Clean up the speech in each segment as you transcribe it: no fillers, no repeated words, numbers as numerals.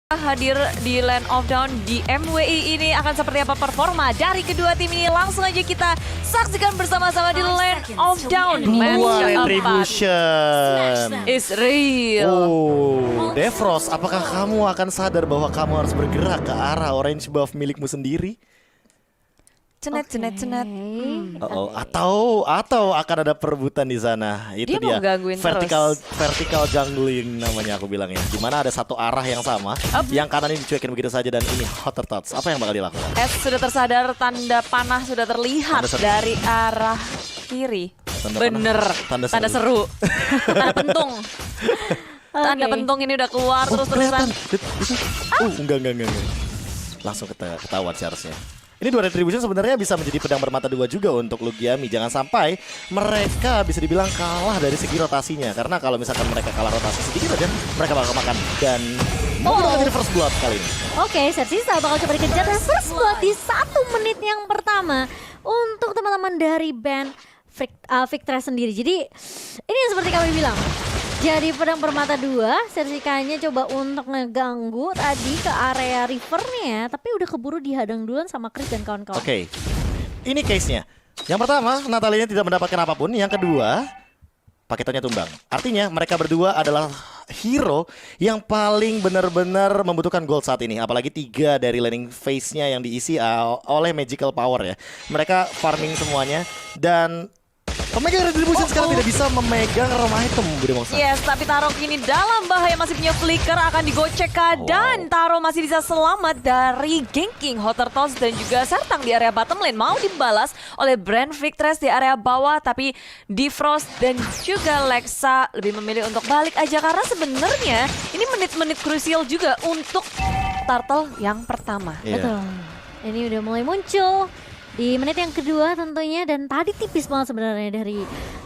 Hadir di Land of Dawn di MWI ini akan seperti apa performa dari kedua tim ini. Langsung aja kita saksikan bersama-sama di Land of Dawn. Match Retribution is real. Defrost, apakah kamu akan sadar bahwa kamu harus bergerak ke arah orange buff milikmu sendiri? Cenet. Atau akan ada perebutan di sana. Itu Dia mau dia gangguin vertical jungling namanya aku bilang ya. Dimana ada satu arah yang sama, yang kanan ini dicuekin begitu saja dan ini Hotter Tots. Apa yang bakal dilakukan? S sudah tersadar, tanda panah sudah terlihat dari arah kiri. Bener, tanda seru. Tanda pentung. Tanda pentung ini udah keluar terus-terusan. Enggak. Langsung ketahuan seharusnya. Ini dua Retribution sebenarnya bisa menjadi pedang bermata dua juga untuk Lugiami. Jangan sampai mereka bisa dibilang kalah dari segi rotasinya. Karena kalau misalkan mereka kalah rotasi sedikit aja, mereka bakal makan. Dan mungkin akan jadi first blood kali ini. Oke, Sersisa bakal coba dikejar dan first blood di 1 menit yang pertama untuk teman-teman dari band Victra sendiri. Jadi ini yang seperti kami bilang, jadi pedang bermata dua, Sersikanya coba untuk ngeganggu tadi ke area rivernya, tapi udah keburu dihadang duluan sama Chris dan kawan-kawan. Oke, ini case-nya. Yang pertama, Natalia tidak mendapatkan apapun. Yang kedua, paketannya tumbang. Artinya mereka berdua adalah hero yang paling benar-benar membutuhkan gold saat ini. Apalagi 3 dari laning phase-nya yang diisi oleh magical power ya. Mereka farming semuanya dan pemegang Retribution sekarang tidak bisa memegang rumah item, Budi Mongsa. Yes, tapi Taro kini dalam bahaya, masih punya flicker, akan digocek dan Taro masih bisa selamat dari ganking Hotter Tots dan juga Sertang di area bottom lane. Mau dibalas oleh Brand Victress di area bawah, tapi Defrost dan juga Lexa lebih memilih untuk balik aja karena sebenarnya ini menit-menit krusial juga untuk Turtle yang pertama. Betul. Ini udah mulai muncul di menit yang kedua tentunya, dan tadi tipis banget sebenarnya dari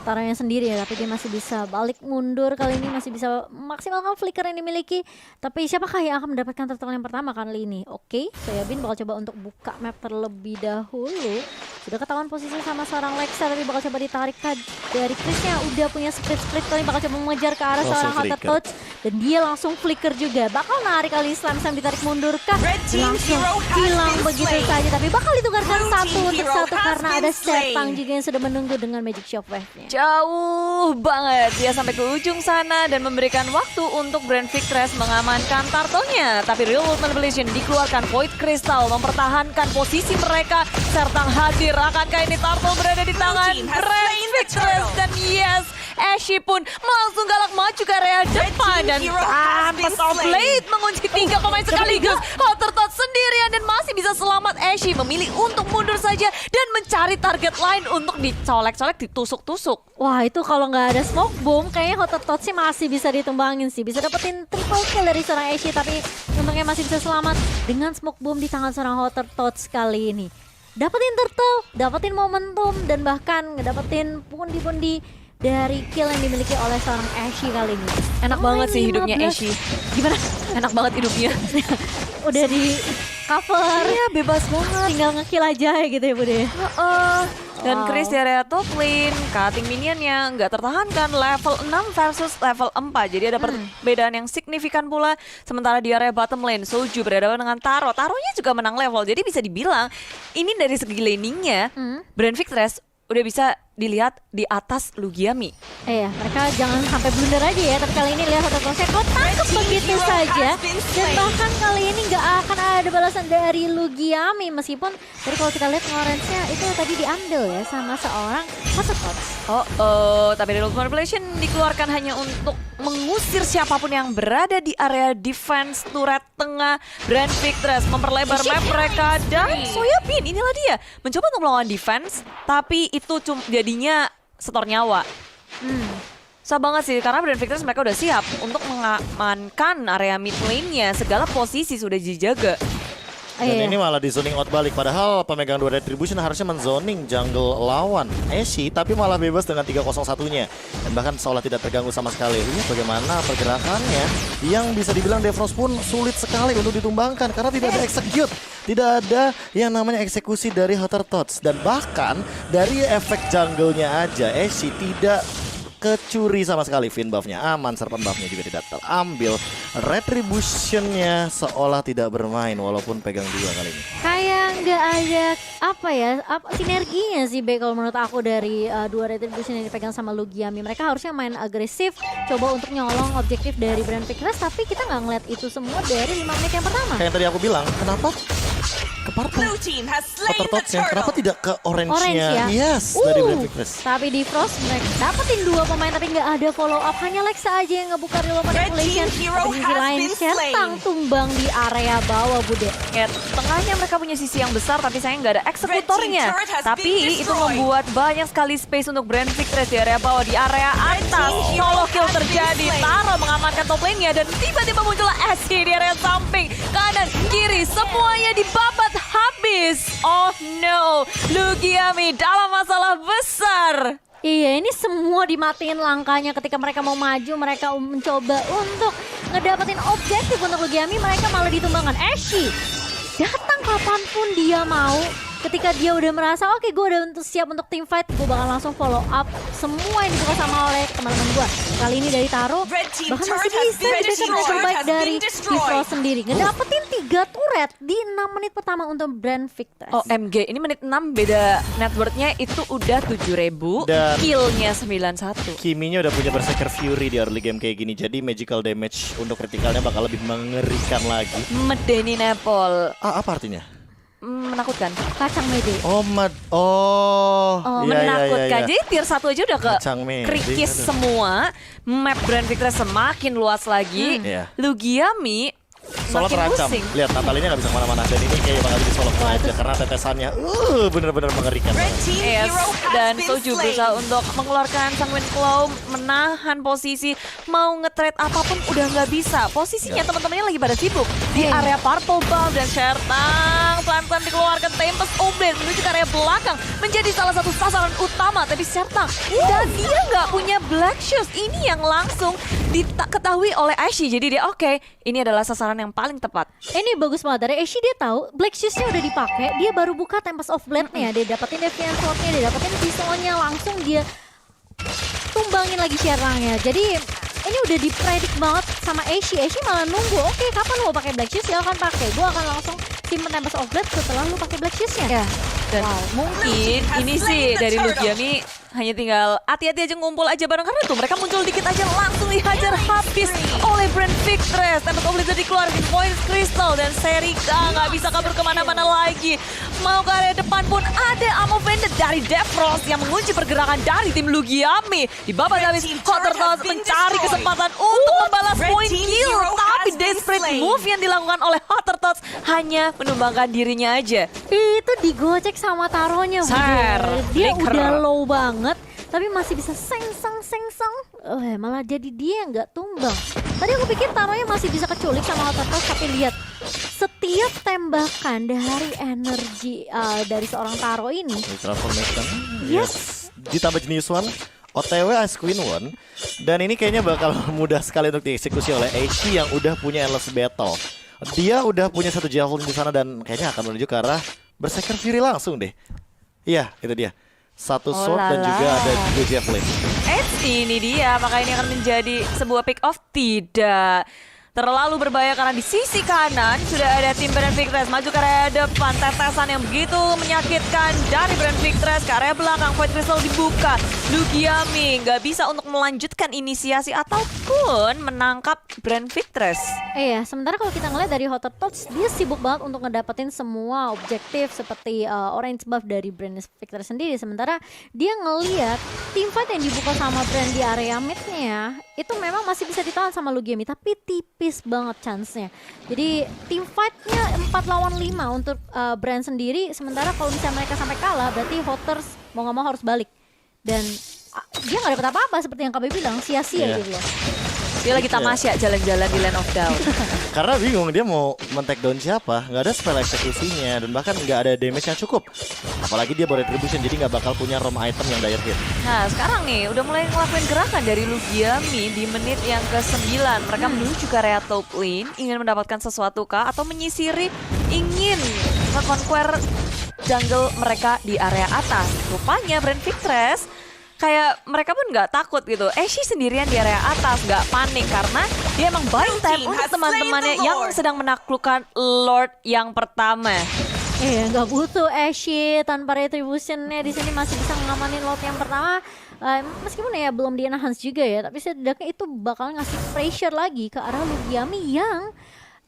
Taronya sendiri ya, tapi dia masih bisa balik mundur kali ini, masih bisa maksimalkan flicker yang dimiliki. Tapi siapakah yang akan mendapatkan turtle yang pertama kali ini? Oke, Soyabin bakal coba untuk buka map terlebih dahulu. Sudah ketahuan posisi sama seorang Lexa, tapi bakal coba ditarik dari Chrisnya. Udah punya split kali, bakal coba mengejar ke arah seorang Hotter Tots dan dia langsung flicker juga. Bakal narik kali Slam ditarik mundur kah? Langsung hilang begitu saja, tapi bakal ditukarkan 1 untuk 1 karena ada Sertang juga yang sudah menunggu dengan Magic Shockwave-nya. Jauh banget dia sampai ke ujung sana dan memberikan waktu untuk Brand Victress mengamankan turtle-nya. Tapi Real World Manipulation dikeluarkan, Void Crystal mempertahankan posisi mereka. Sertang hadir, akankah ini turtle berada di tangan Brand Victress? Dan yes, Ashy pun langsung galak maju ke area depan dan Petal Blade mengunci 3 pemain sekaligus. Hotter Tots sendirian dan masih bisa selamat. Ashy memilih untuk mundur saja dan mencari target lain untuk dicolek-colek, ditusuk-tusuk. Wah, itu kalau nggak ada smoke bomb kayaknya Hotter Tots sih masih bisa ditumbangin sih. Bisa dapetin triple kill dari seorang Ashy, tapi untungnya masih bisa selamat dengan smoke bomb di tangan seorang Hotter Tots kali ini. Dapetin turtle, dapetin momentum, dan bahkan ngedapetin pundi-pundi dari kill yang dimiliki oleh seorang Ashy kali ini. Enak banget sih hidupnya Ashy. Gimana? Enak banget hidupnya. Udah di cover. Iya, bebas banget. Tinggal nge-kill aja ya gitu ya Bude. Dan Chris di area top lane, cutting minionnya nggak tertahankan, level 6 versus level 4. Jadi ada perbedaan yang signifikan pula. Sementara di area bottom lane, Soju berhadapan dengan Taro. Taronya juga menang level, jadi bisa dibilang ini dari segi laningnya, Brand Victress udah bisa dilihat di atas Lugiami. Iya, mereka jangan sampai blunder aja ya. Tapi kali ini lihat Hotter Tots kok tangkap begitu saja. Dan bahkan kali ini nggak akan ada balasan dari Lugiami. Meskipun tadi kalau kita lihat orange-nya itu tadi diambil ya sama seorang Hotter Tots. Tapi Real Manipulation dikeluarkan hanya untuk mengusir siapapun yang berada di area defense turret tengah. Brand Victress memperlebar map mereka dan Soyabin inilah dia mencoba untuk melawan defense, tapi itu cuma jadinya setor nyawa. Susah banget sih karena Brand Victress mereka udah siap untuk mengamankan area mid lane-nya. Segala posisi sudah dijaga. Dan ini malah di zoning out balik. Padahal pemegang 2 Retribution harusnya menzoning jungle lawan Ashy, tapi malah bebas dengan 301-nya. Dan bahkan seolah tidak terganggu sama sekali. Lihat bagaimana pergerakannya yang bisa dibilang Defrost pun sulit sekali untuk ditumbangkan karena tidak ada execute. Tidak ada yang namanya eksekusi dari Hotter Tots. Dan bahkan dari efek jungle-nya aja Ashy tidak kecuri sama sekali. Fin buffnya aman, serpent buffnya juga tidak terambil. Retributionnya seolah tidak bermain walaupun pegang 2 kali ini. Kayak nggak ada sinerginya sih Be kalau menurut aku dari 2 retribution yang dipegang sama Lugiami. Mereka harusnya main agresif, coba untuk nyolong objektif dari Brand Victress, tapi kita nggak ngeliat itu semua dari 5 menit yang pertama. Kayak yang tadi aku bilang, kenapa ke purple? Outer Toads-nya, kenapa tidak ke orange-nya? Orange ya? Yes, dari Brand Victress. Tapi di Frost mereka dapetin 2 pemain tapi nggak ada follow up. Hanya Lexa aja yang ngebuka reload manipulation. Di sisi lain Sentang tumbang di area bawah Bude. Ya, tengahnya mereka punya sisi yang besar tapi sayang nggak ada eksekutornya. Tapi itu membuat banyak sekali space untuk Brand Victress di area bawah. Di area atas solo kill terjadi. Taro mengamankan top lane-nya dan tiba-tiba muncullah Ashe di area samping. Kanan, kiri, semuanya dibabat habis. Oh no, Lugiami dalam masalah besar. Iya, ini semua dimatiin langkahnya ketika mereka mau maju, mereka mencoba untuk ngedapetin objektif untuk Lugiami, mereka malah ditumbangkan. Ashe datang kapanpun dia mau. Ketika dia udah merasa oke, gue udah siap untuk team fight, gue bakal langsung follow up semua yang dibuka sama oleh teman-teman gue. Kali ini dari Taro, bahkan masih bisa diberikan terbaik dari Frost sendiri. Ngedapetin 3 turret di 6 menit pertama untuk Brand Victress. OMG, ini menit 6 beda net worth-nya itu udah 7.000, Dan kill-nya 91. Kiminya udah punya Berserker Fury di early game kayak gini, jadi magical damage untuk kritikalnya bakal lebih mengerikan lagi. Medeni Nepal. Apa artinya? Menakutkan. Kacang mede. Menakutkan. Jadi tier 1 aja udah ke Kacang mede, krikis aduh. semua. Map Brand Victress semakin luas lagi. Iya. Lugiami Solo makin terancam. pusing. Lihat Natalinya nggak bisa kemana-mana dan ini kayak bakal jadi solo aja karena tetesannya bener-bener mengerikan. Yes, dan Soju berusaha untuk mengeluarkan Sanguine Claw, menahan posisi, mau nge-trade apapun udah nggak bisa. Posisinya teman-temannya lagi pada sibuk di area Purple Buff dan Shertang pelan-pelan dikeluarkan Tempest Oblate menuju ke area belakang menjadi salah satu sasaran utama. Tapi Shertang dan dia nggak punya Black Shoes, ini yang langsung diketahui oleh Ashe. Jadi dia oke, ini adalah sasaran yang paling tepat. Ini bagus banget dari Ashe, dia tahu Black Shoes-nya udah dipakai, dia baru buka Tempest of Blade-nya, dia dapetin Defiant Sword-nya, dia dapetin Bison-nya, langsung dia tumbangin lagi Shertang-nya. Jadi ini udah dipredik banget sama Ashe. Ashe malah nunggu, oke, kapan lu mau pakai Black Shoes, silahkan pakai. Gue akan langsung simpen Tempest of Blade setelah lu pakai Black Shoes-nya. Ya. Dan mungkin ini sih dari Lugiami hanya tinggal hati-hati aja ngumpul aja bareng, karena tuh mereka muncul dikit aja langsung dihajar habis oleh Brand Victress. Tempest of Blade dikeluarin Void Crystal dan Serika nggak bisa kabur kemana-mana lagi. Mau ke area depan pun ada Ammo Vendor dari Defrost yang mengunci pergerakan dari tim Lugiami. Di babak habis Outer Toads mencari kesempatan untuk membalas poin kill, tapi desperate move yang dilakukan oleh Outer Toads hanya menumbangkan dirinya aja. Itu digocek sama Taronya. Ser, Dia flicker. udah low banget, tapi masih bisa sengsang. Malah jadi dia yang nggak tumbang. Tadi aku pikir Taronya masih bisa keculik sama Outer Toads, tapi lihat setiap tembakan dari energi dari seorang Taro ini. Transformation. Yes. Ditambah Genius One. OTW Ice Queen One. Dan ini kayaknya bakal mudah sekali untuk dieksekusi oleh Ashe yang udah punya Endless Battle. Dia udah punya 1 Javelin di sana dan kayaknya akan menuju ke arah Berserker Fury langsung deh. Iya, itu dia. 1 sword dan juga ada 2 Javelin. Ini dia, maka ini akan menjadi sebuah pick off. Tidak terlalu berbahaya karena di sisi kanan sudah ada tim Brand Victress maju ke area depan. Tetesan yang begitu menyakitkan dari Brand Victress ke area belakang. Void Crystal dibuka. Lugiami nggak bisa untuk melanjutkan inisiasi ataupun menangkap Brand Victress. Iya, sementara kalau kita ngeliat dari Outer Toads, dia sibuk banget untuk ngedapetin semua objektif seperti orange buff dari Brand Victress sendiri. Sementara dia ngeliat team fight yang dibuka sama Brand di area mid-nya itu memang masih bisa ditahan sama Lugiami, tapi tipis banget chance-nya. Jadi team fight-nya 4 lawan 5 untuk Brand sendiri. Sementara kalau misalnya mereka sampai kalah, berarti Hotters mau nggak mau harus balik. Dan dia nggak dapet apa-apa seperti yang KB bilang, sia-sia gitu loh. Dia lagi tamasya jalan-jalan di Land of Doubt. Karena bingung dia mau men-take down siapa. Nggak ada spell eksekusinya dan bahkan nggak ada damage yang cukup. Apalagi dia bawa retribution jadi nggak bakal punya roam item yang dire hit. Nah sekarang nih udah mulai ngelakuin gerakan dari Lugiami di menit yang ke-9. Mereka menuju ke area top lane, ingin mendapatkan sesuatu kah atau menyisiri, ingin nge-conquer jungle mereka di area atas. Rupanya Brand Victress kayak mereka pun nggak takut gitu. Ashe sendirian di area atas, nggak panik karena dia emang buying time untuk teman-temannya yang sedang menaklukkan Lord yang pertama. Iya, nggak butuh Ashe tanpa retributionnya di sini masih bisa ngamanin lot yang pertama. Meskipun ya belum di enhance juga ya, tapi setidaknya itu bakal ngasih pressure lagi ke arah Lugiami yang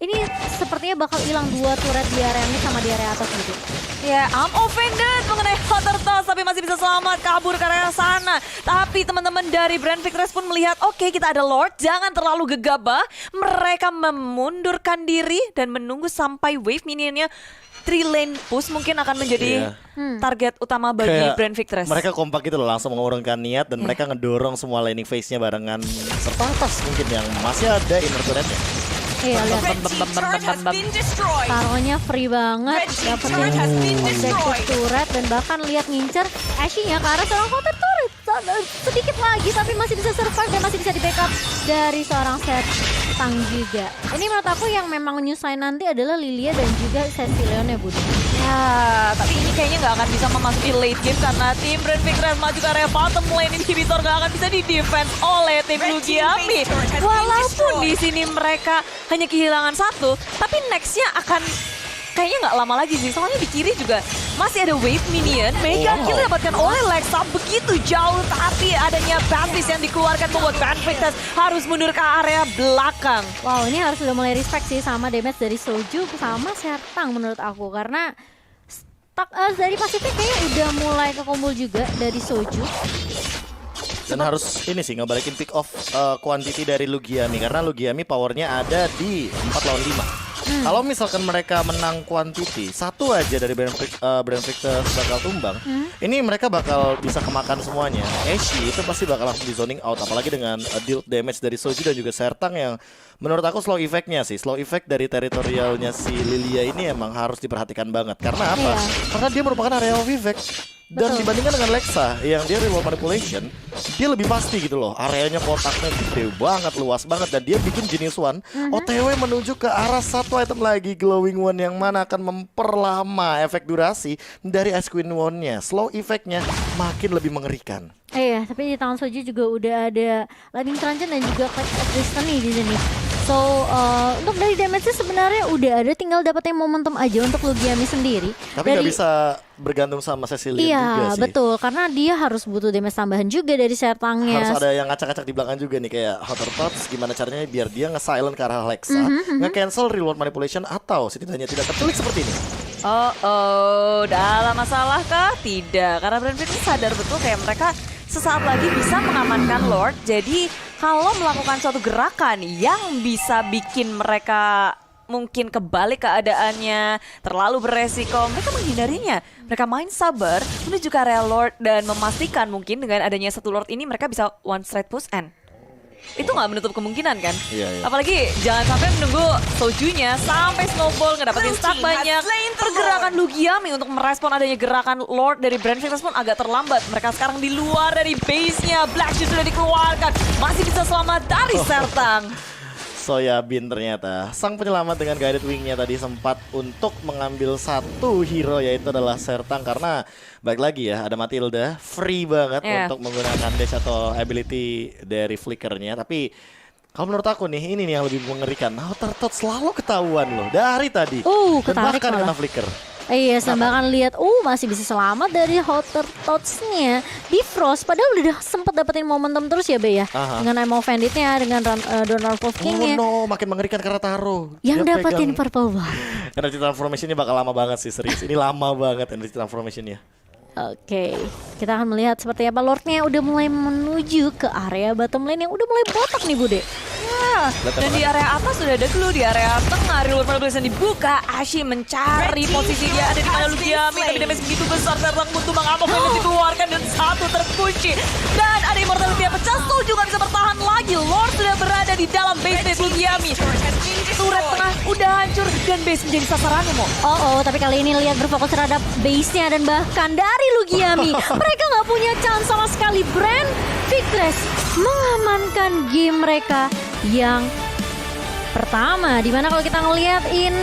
ini sepertinya bakal hilang 2 turret di area ini sama di area atas gitu. Ya, I'm offended mengenai Hotter Toss, tapi masih bisa selamat kabur ke area sana. Tapi teman-teman dari Brand Victress pun melihat, oke, kita ada Lord, jangan terlalu gegabah. Mereka memundurkan diri dan menunggu sampai wave minionnya 3 lane push mungkin akan menjadi target utama bagi Kayak Brand Victress. mereka kompak gitu loh, langsung mengurungkan niat dan mereka ngedorong semua laning phase-nya barengan serta atas mungkin yang masih ada inner turret-nya. Iya, lihat taruhnya free banget, dapetin objektif turret dan bahkan lihat ngincer Ashe-nya ke arah seorang counter turret. Sedikit lagi tapi masih bisa survive dan masih bisa di backup dari seorang Sertang juga. Ini menurut aku yang memang nyusahin nanti adalah Lilia dan juga Cecilion ya Budi. Ya, tapi ini kayaknya nggak akan bisa memasuki late game karena tim Brand Victress maju ke area bottom lane. Inhibitor nggak akan bisa di-defense oleh tim Lugiami. Walaupun di sini mereka hanya kehilangan 1, tapi nextnya akan kayaknya nggak lama lagi sih. Soalnya di kiri juga masih ada wave minion. Mega kill didapatkan oleh Lexa begitu jauh, tapi adanya Baptiste yang dikeluarkan membuat Brand Victress harus mundur ke area belakang. Wow, ini harus udah mulai respect sih sama damage dari Soju sama Sertang menurut aku karena dari Pasifik kayaknya udah mulai kekumpul juga dari Soju. Dan harus ini sih ngebalikin pick off quantity dari Lugiami karena Lugiami powernya ada di 4 lawan 5. Kalau misalkan mereka menang quantity, 1 aja dari Brand Victress bakal tumbang. Ini mereka bakal bisa kemakan semuanya. Ashe itu pasti bakal langsung di zoning out, apalagi dengan deal damage dari Soju dan juga Sertang yang menurut aku slow effect-nya sih. Slow effect dari teritorialnya si Lilia ini emang harus diperhatikan banget. Karena apa? Karena dia merupakan area of effect. Dan dibandingkan dengan Lexa yang dia reward manipulation, dia lebih pasti gitu loh. Areanya kotaknya gede banget, luas banget, dan dia bikin Genius One OTW menuju ke arah 1 item lagi Glowing One yang mana akan memperlama efek durasi dari Ice Queen One-nya. Slow effect-nya makin lebih mengerikan. Iya, tapi di tangan Soju juga udah ada Lightning Transcend dan juga Clash of Destiny di sini. So, untuk dari damage-nya sebenarnya udah ada, tinggal dapetin momentum aja untuk Lugiami sendiri. Tapi nggak bisa bergantung sama Cecilion juga sih. Iya, betul. Karena dia harus butuh damage tambahan juga dari Sertangnya. Harus ada yang ngacak-ngacak di belakang juga nih, kayak Hotter Tots. Gimana caranya biar dia nge-silent ke arah Lexa, nge-cancel reward manipulation, atau setidaknya tidak terculik seperti ini. Dalam masalah kah? Tidak, karena Brand Victress sadar betul kayak mereka sesaat lagi bisa mengamankan Lord. Jadi kalau melakukan suatu gerakan yang bisa bikin mereka mungkin kebalik keadaannya, terlalu beresiko, mereka menghindarinya. Mereka main sabar menuju ke area Lord dan memastikan mungkin dengan adanya 1 Lord ini mereka bisa one straight push end. Itu nggak menutup kemungkinan kan? Iya. Apalagi jangan sampai menunggu Sojunya sampai snowball ngedapetin stack banyak. Pergerakan Lugiami untuk merespon adanya gerakan Lord dari Brand Victress pun agak terlambat. Mereka sekarang di luar dari base-nya. Black Shoes sudah dikeluarkan. Masih bisa selamat dari Sertang. Soyabin ternyata sang penyelamat dengan guided wingnya tadi sempat untuk mengambil 1 hero, yaitu adalah Sertang. Karena balik lagi ya, ada Matilda free banget untuk menggunakan dash atau ability dari flickernya. Tapi kalau menurut aku nih, ini nih yang lebih mengerikan. Hotter Tots selalu ketahuan loh dari tadi. Dan bahkan kena flicker. Iya, bahkan lihat masih bisa selamat dari Hotter Tots-nya di Frost. Padahal udah sempat dapetin momentum terus ya, Be ya. Dengan Emo Bandit-nya, dengan Donald Wolf King-nya. Makin mengerikan karena Taro. Yang dapetin Purple Bar. Energy Transformation ini bakal lama banget sih, serius. Ini lama banget Energy Transformation-nya. Oke, kita akan melihat seperti apa Lord-nya udah mulai menuju ke area bottom lane yang udah mulai botak nih, Bude. Ya, dan di area atas sudah ada Glue, di area tengah reward manipulation dibuka. Ashe mencari posisi dia ada di mana Lugiami, tapi damage begitu besar. Sertang butuh mengapa Venus dikeluarkan dan 1 terkunci. Dan ada Immortality yang pecah, Soju nggak bisa bertahan lagi. Lord sudah berada di dalam base Lugiami. Turret tengah udah hancur dan base menjadi sasaran Mo. Tapi kali ini lihat berfokus terhadap base-nya dan bahkan dari Lugiami. Mereka nggak punya chance sama sekali. Brand Victress mengamankan game mereka yang pertama. Dimana kalau kita ngelihat ini